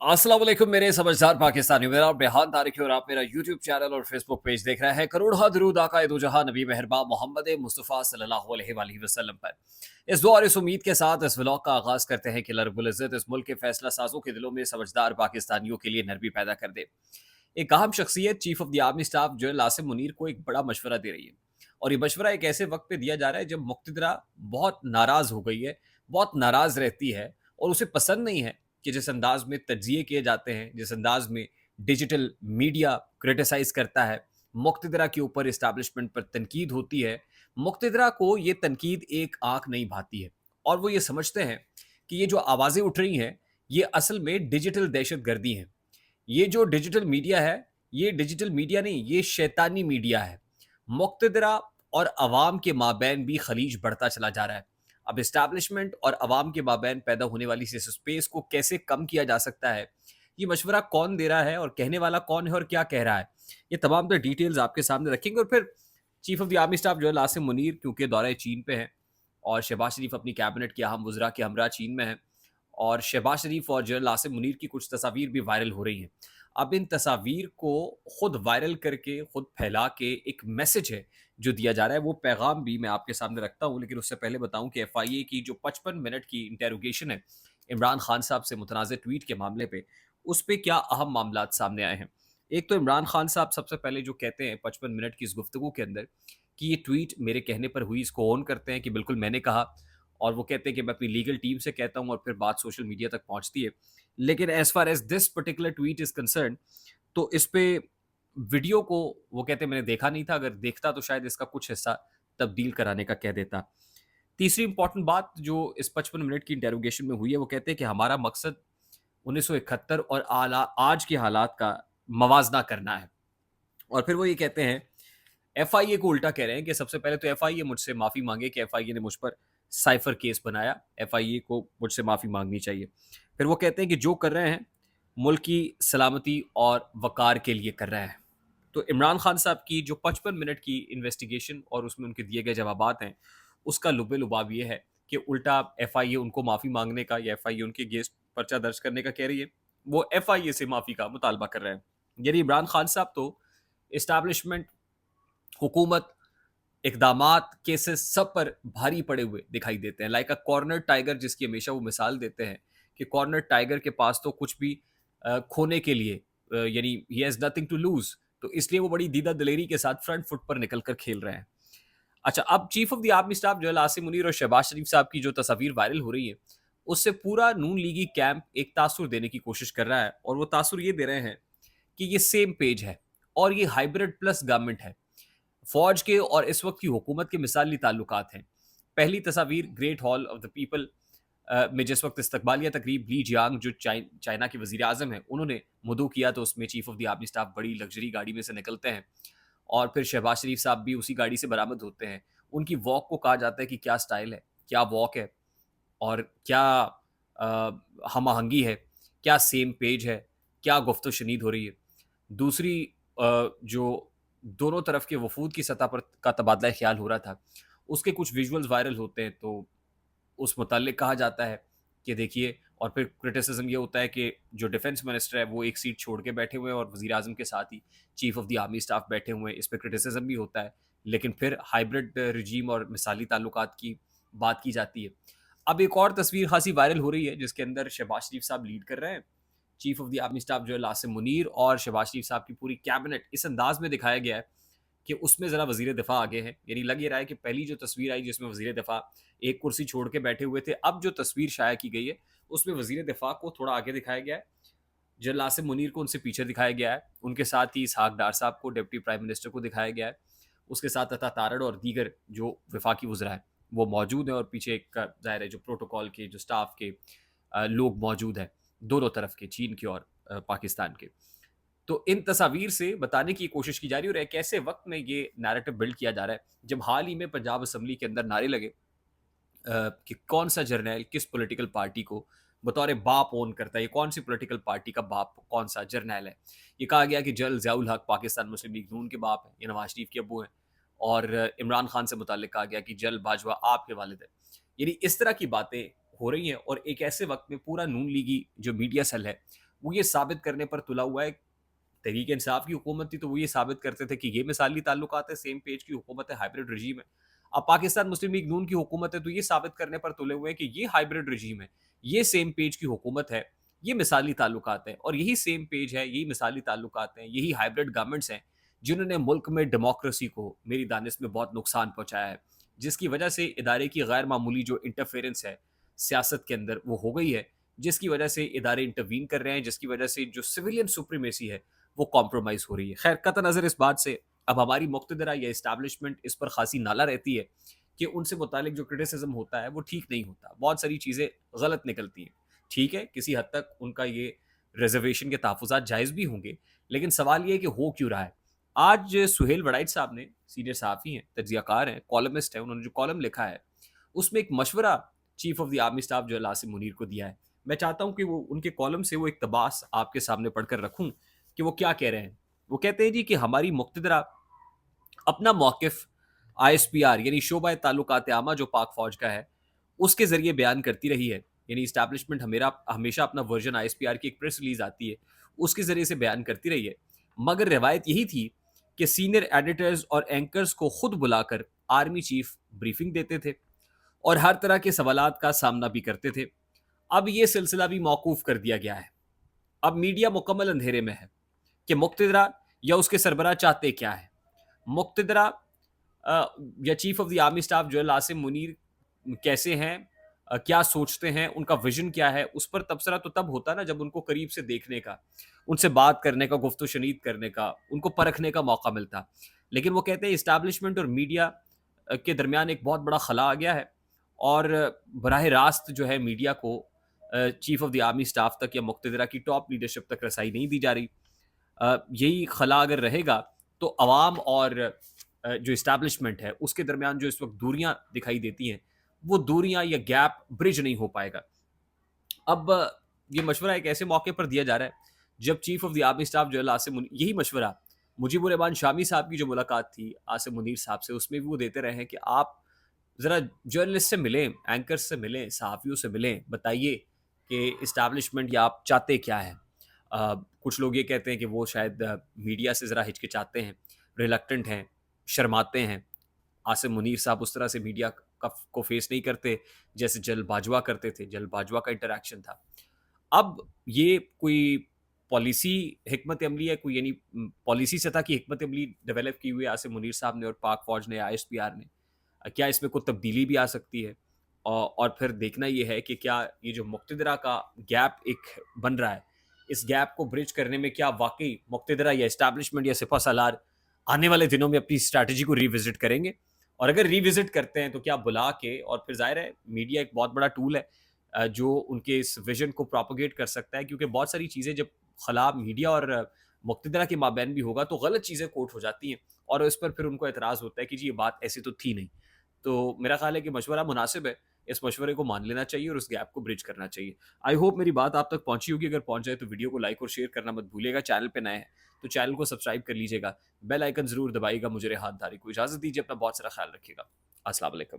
अस्सलाम वालेकुम मेरे समझदार पाकिस्तानियों। मेरा नाम रेहान तारिक है और आप मेरा यूट्यूब चैनल और फेसबुक पेज देख रहे हैं। करोड़ों दरूद आका दो जहां नबी मेहरबान मोहम्मद मुस्तफ़ा सल्लल्लाहु अलैहि वसल्लम पर। इस दुआ और इस उम्मीद के साथ इस व्लॉग का आगाज़ करते हैं कि अल्लाह रब्बुल इज़्ज़त इस मुल्क के फैसला साजों के दिलों में समझदार पाकिस्तानियों के लिए नरमी पैदा कर दे। एक अहम शख्सियत chief of the army staff general Asim Munir को एक बड़ा मशवरा दे रही है, और ये मशवरा एक ऐसे वक्त पे दिया जा रहा है जब मुक़्तदरा बहुत नाराज़ हो गई है, बहुत नाराज़ रहती है, और उसे पसंद नहीं है कि जिस अंदाज में तज्जिए किए जाते हैं, जिस अंदाज में डिजिटल मीडिया क्रिटिसाइज करता है, मुक़्तदरा के ऊपर इस्टेब्लिशमेंट पर तनकीद होती है, मुक़्तदरा को ये तनकीद एक आंख नहीं भाती है, और वो ये समझते हैं कि ये जो आवाज़ें उठ रही हैं, ये असल में डिजिटल दहशत गर्दी हैं। ये जो डिजिटल मीडिया है, ये डिजिटल मीडिया नहीं, ये शैतानी मीडिया है। मुक़्तदरा और अवाम के माबैन भी खलीज बढ़ता चला जा रहा है। अब एस्टैब्लिशमेंट और अवाम के माबैन पैदा होने वाली इस स्पेस को कैसे कम किया जा सकता है, ये मशवरा कौन दे रहा है और कहने वाला कौन है और क्या कह रहा है, ये तमाम तो डिटेल्स आपके सामने रखेंगे। और फिर chief of the army staff जो है आसिम मुनीर, क्योंकि दौरे चीन पे हैं और शहबाज शरीफ अपनी कैबिनेट के अहम वज़रा के हमरा चीन में हैं, और शहबाज शरीफ और जनरल आसिम मुनीर की कुछ तस्वीर भी वायरल हो रही हैं। अब इन तस्वीर को खुद वायरल करके, खुद फैला के एक मैसेज है जो दिया जा रहा है, वो पैगाम भी मैं आपके सामने रखता हूँ। लेकिन उससे पहले बताऊँ कि एफआईए की जो 55 मिनट की इंटेरोगेशन है इमरान खान साहब से मुतनाज़ ट्वीट के मामले पे, उस पे क्या अहम मामलात सामने आए हैं। एक तो इमरान खान साहब सबसे पहले जो कहते हैं 55 मिनट की इस गुफ्तगू के अंदर कि ये ट्वीट मेरे कहने पर हुई, इसको ऑन करते हैं कि बिल्कुल मैंने कहा, और वो कहते हैं कि मैं अपनी लीगल टीम से कहता हूँ और फिर बात सोशल मीडिया तक पहुँचती है। लेकिन as far as this particular tweet is concerned, तो इस पे वीडियो को वो कहते हैं मैंने देखा नहीं था, अगर देखता तो शायद इसका कुछ हिस्सा तब्दील कराने का कह देता। तीसरी इंपॉर्टेंट बात जो इस 55 मिनट की इंटेरोगेशन में हुई है, वो कहते हैं कि हमारा मकसद 1971 और आला आज के हालात का मवाजना करना है। और फिर वो ये कहते हैं, एफआईए को उल्टा कह रहे हैं कि सबसे पहले तो एफआईए मुझसे माफ़ी मांगे कि एफआईए ने मुझ पर साइफर केस बनाया, एफआईए को मुझसे माफ़ी मांगनी चाहिए। फिर वो कहते हैं कि जो कर रहे हैं मुल्क की सलामती और वकार के लिए कर रहे हैं। तो इमरान खान साहब की जो 55 मिनट की इन्वेस्टिगेशन और उसमें उनके दिए गए जवाबात हैं, उसका लुबे लुबाब ये है कि उल्टा एफआईए उनको माफ़ी मांगने का या एफआईए उनके अगेंस्ट पर्चा दर्ज करने का कह रही है, वो एफआईए से माफ़ी का मुतालबा कर रहे हैं। यानी इमरान खान साहब तो इस्टेब्लिशमेंट, हुकूमत, इक़दामात, केसेस सब पर भारी पड़े हुए दिखाई देते हैं। लाइक अ कॉर्नर टाइगर, जिसकी हमेशा वो मिसाल देते हैं कि कॉर्नर टाइगर के पास तो कुछ भी खोने के लिए, यानी ही हैज़ नथिंग टू लूज़, तो इसलिए वो बड़ी दीदा दिलेरी के साथ फ्रंट फुट पर निकल कर खेल रहे हैं। अच्छा, अब chief of the army staff जो है आसिम मुनीर और शहबाज शरीफ साहब की जो तस्वीर वायरल हो रही है, उससे पूरा नून लीगी कैंप एक तासुर देने की कोशिश कर रहा है, और वो तासुर ये दे रहे हैं कि ये सेम पेज है और ये हाइब्रिड प्लस गवर्नमेंट है। फौज के और इस वक्त की हुकूमत के मिसाली ताल्लुकात हैं। पहली तस्वीर great hall of the people में जिस वक्त इस्तकबालिया तकरीब ली जियांग जो चाइना के वजीर आजम हैं, उन्होंने मुदू किया, तो उसमें chief of the army staff बड़ी लग्जरी गाड़ी में से निकलते हैं, और फिर शहबाज शरीफ साहब भी उसी गाड़ी से बरामद होते हैं। उनकी वॉक को कहा जाता है कि क्या स्टाइल है, क्या वॉक है, और क्या हम आहंगी है, क्या सेम पेज है, क्या गुफ्त शनीद हो रही है। दूसरी जो दोनों तरफ के वफूद की सतह पर का तबादला ख्याल हो रहा था, उसके कुछ विजुअल्स वायरल होते हैं, तो उस मुतालिक कहा जाता है कि देखिए, और फिर क्रिटिसिज्म ये होता है कि जो डिफेंस मिनिस्टर है वो एक सीट छोड़ के बैठे हुए हैं और वजीर आजम के साथ ही chief of the army staff बैठे हुए हैं, इस पर क्रिटिसिज्म भी होता है। लेकिन फिर हाइब्रिड रजीम और मिसाली ताल्लुकात की बात की जाती है। अब एक और तस्वीर खासी वायरल हो रही है जिसके अंदर शहबाज शरीफ साहब लीड कर रहे हैं, chief of the army staff जो है आसिम मुनीर और शहबाज शरीफ साहब की पूरी कैबिनेट इस अंदाज में दिखाया गया है कि उसमें ज़रा वज़ीर दिफ़ा आगे हैं। यानी लग ये रहा है कि पहली जो तस्वीर आई जिसमें वज़ीर दिफ़ा एक कुर्सी छोड़ के बैठे हुए थे, अब जो तस्वीर शाया की गई है उसमें वज़ीर दिफ़ा को थोड़ा आगे दिखाया गया है, जनरल आसिम मुनीर को उनसे पीछे दिखाया गया है, उनके साथ ही इसहाक डार साहब को, डिप्टी प्राइम मिनिस्टर को दिखाया गया है, उसके साथ अता तारड़ और दीगर जो वफाकी वज़रा हैं वो मौजूद हैं, और पीछे एक ज़ाहिर है जो प्रोटोकॉल के जो स्टाफ के लोग मौजूद हैं, दोनों तरफ के, चीन के और पाकिस्तान के। तो इन तस्वीर से बताने की कोशिश की जा रही है, और एक ऐसे वक्त में ये नैरेटिव बिल्ड किया जा रहा है जब हाल ही में पंजाब असम्बली के अंदर नारे लगे कि कौन सा जर्नैल किस पॉलिटिकल पार्टी को बतौर बाप ओन करता है, ये कौन सी पॉलिटिकल पार्टी का बाप, कौन सा जर्नैल है। ये कहा गया कि जनरल ज़ियाउल हक पाकिस्तान मुस्लिम लीग नून के बाप हैं, ये नवाज शरीफ के अब्बू हैं, और इमरान खान से मुताल्लिक कहा गया कि जनरल बाजवा आपके वालिद हैं। यानी इस तरह की बातें हो रही हैं, और एक ऐसे वक्त में पूरा नून लीगी जो मीडिया सेल है وہ یہ ثابت کرنے پر تلا ہوا ہے. تحریک انصاف کی حکومت تھی تو وہ یہ ثابت کرتے تھے کہ یہ مثالی تعلقات ہے, سیم پیج کی حکومت ہے, ہائبرڈ رجیم ہے. اب پاکستان مسلم لیگ نون کی حکومت ہے تو یہ ثابت کرنے پر تلے ہوئے ہیں کہ یہ ہائبرڈ رجیم ہے, یہ سیم پیج کی حکومت ہے, یہ مثالی تعلقات ہیں, اور یہی سیم پیج ہے, یہی مثالی تعلقات ہیں, یہی ہائبرڈ گورنمنٹس ہیں جنہوں نے ملک میں ڈیموکریسی کو میری دانش میں بہت نقصان پہنچایا ہے, جس کی وجہ سے ادارے کی غیر معمولی جو انٹرفیرنس ہے سیاست کے اندر وہ ہو گئی ہے, جس کی وجہ سے ادارے انٹروین کر رہے ہیں, جس کی وجہ سے جو سویلین سپریمیسی ہے وہ کمپرومائز ہو رہی ہے. خیر, قطع نظر اس بات سے اب ہماری مقتدرہ یا اسٹیبلشمنٹ اس پر خاصی نالہ رہتی ہے کہ ان سے متعلق جو کرٹیسزم ہوتا ہے وہ ٹھیک نہیں ہوتا, بہت ساری چیزیں غلط نکلتی ہیں. ٹھیک ہے, کسی حد تک ان کا یہ ریزرویشن کے تحفظات جائز بھی ہوں گے, لیکن سوال یہ ہے کہ ہو کیوں رہا ہے. آج سہیل وڑائچ صاحب نے, سینئر صحافی ہیں, تجزیہ کار ہیں, کالمسٹ ہیں, انہوں نے جو کالم لکھا ہے اس میں ایک مشورہ chief of the army staff جو عاصم منیر کو دیا ہے. میں چاہتا ہوں کہ وہ ان کے کالم سے وہ اقتباس آپ کے سامنے پڑھ کر رکھوں کہ وہ کیا کہہ رہے ہیں. وہ کہتے ہیں جی کہ ہماری مقتدرہ اپنا موقف آئی ایس پی آر یعنی شعبہ تعلقات عامہ جو پاک فوج کا ہے اس کے ذریعے بیان کرتی رہی ہے. یعنی اسٹیبلشمنٹ ہمیشہ اپنا version I S P R کی ایک پریس ریلیز آتی ہے اس کے ذریعے سے بیان کرتی رہی ہے, مگر روایت یہی تھی کہ سینئر ایڈیٹرز اور اینکرز کو خود بلا کر آرمی چیف بریفنگ دیتے تھے اور ہر طرح کے سوالات کا سامنا بھی کرتے تھے. اب یہ سلسلہ بھی موقوف کر دیا گیا ہے. اب میڈیا مکمل اندھیرے میں ہے کہ مقتدرہ یا اس کے سربراہ چاہتے کیا ہے. مقتدرہ یا chief of the army staff جو عاصم منیر کیسے ہیں, کیا سوچتے ہیں, ان کا ویژن کیا ہے, اس پر تبصرہ تو تب ہوتا نا جب ان کو قریب سے دیکھنے کا, ان سے بات کرنے کا, گفت و شنید کرنے کا, ان کو پرکھنے کا موقع ملتا. لیکن وہ کہتے ہیں اسٹیبلشمنٹ اور میڈیا کے درمیان ایک بہت بڑا خلا آ گیا ہے اور براہ راست جو ہے میڈیا کو chief of the army staff تک یا مقتدرہ کی ٹاپ لیڈرشپ تک رسائی نہیں دی جا رہی. یہی خلا اگر رہے گا تو عوام اور جو اسٹیبلشمنٹ ہے اس کے درمیان جو اس وقت دوریاں دکھائی دیتی ہیں وہ دوریاں یا گیپ برج نہیں ہو پائے گا. اب یہ مشورہ ایک ایسے موقع پر دیا جا رہا ہے جب chief of the army staff جو عاصم منیر, یہی مشورہ مجیب الرحمان شامی صاحب کی جو ملاقات تھی عاصم منیر صاحب سے, اس میں بھی وہ دیتے رہے ہیں کہ آپ ذرا جرنلسٹ سے ملیں, اینکر سے ملیں, صحافیوں سے ملیں, بتائیے کہ اسٹیبلشمنٹ یا آپ چاہتے کیا ہے. کچھ لوگ یہ کہتے ہیں کہ وہ شاید میڈیا سے ذرا ہچکچاتے ہیں, ریلکٹنٹ ہیں, شرماتے ہیں. عاصم منیر صاحب اس طرح سے میڈیا کو فیس نہیں کرتے جیسے جل باجوہ کرتے تھے, جل باجوہ کا انٹریکشن تھا. اب یہ کوئی پالیسی حکمت عملی ہے, کوئی یعنی پالیسی سطح کی حکمت عملی ڈیولپ کی ہوئی عاصم منیر صاحب نے اور پاک فوج نے, آئی ایس پی آر نے, کیا اس میں کوئی تبدیلی بھی آ سکتی ہے؟ اور پھر دیکھنا یہ ہے کہ کیا یہ جو مقتدرہ کا گیپ ایک بن رہا ہے, اس گیپ کو برج کرنے میں کیا واقعی مقتدرہ یا اسٹیبلشمنٹ یا سپہ سالار آنے والے دنوں میں اپنی اسٹریٹجی کو ری وزٹ کریں گے, اور اگر ری وزٹ کرتے ہیں تو کیا بلا کے, اور پھر ظاہر ہے میڈیا ایک بہت بڑا ٹول ہے جو ان کے اس ویژن کو پروپیگیٹ کر سکتا ہے, کیونکہ بہت ساری چیزیں جب خلا میڈیا اور مقتدرہ کے مابین بھی ہوگا تو غلط چیزیں کوٹ ہو جاتی ہیں اور اس پر پھر ان کو اعتراض ہوتا ہے کہ جی یہ بات ایسی تو تھی نہیں. تو میرا خیال ہے کہ مشورہ مناسب ہے, اس مشورے کو مان لینا چاہیے اور اس گیپ کو برج کرنا چاہیے. آئی ہوپ میری بات آپ تک پہنچی ہوگی, اگر پہنچ جائے تو ویڈیو کو لائک اور شیئر کرنا مت بھولیے گا. چینل پہ نئے ہیں تو چینل کو سبسکرائب کر لیجیے گا, بیل آئیکن ضرور دبائیے گا. مجھے ریحان طارق کو اجازت دیجیے, اپنا بہت سارا خیال رکھیے گا. السلام علیکم.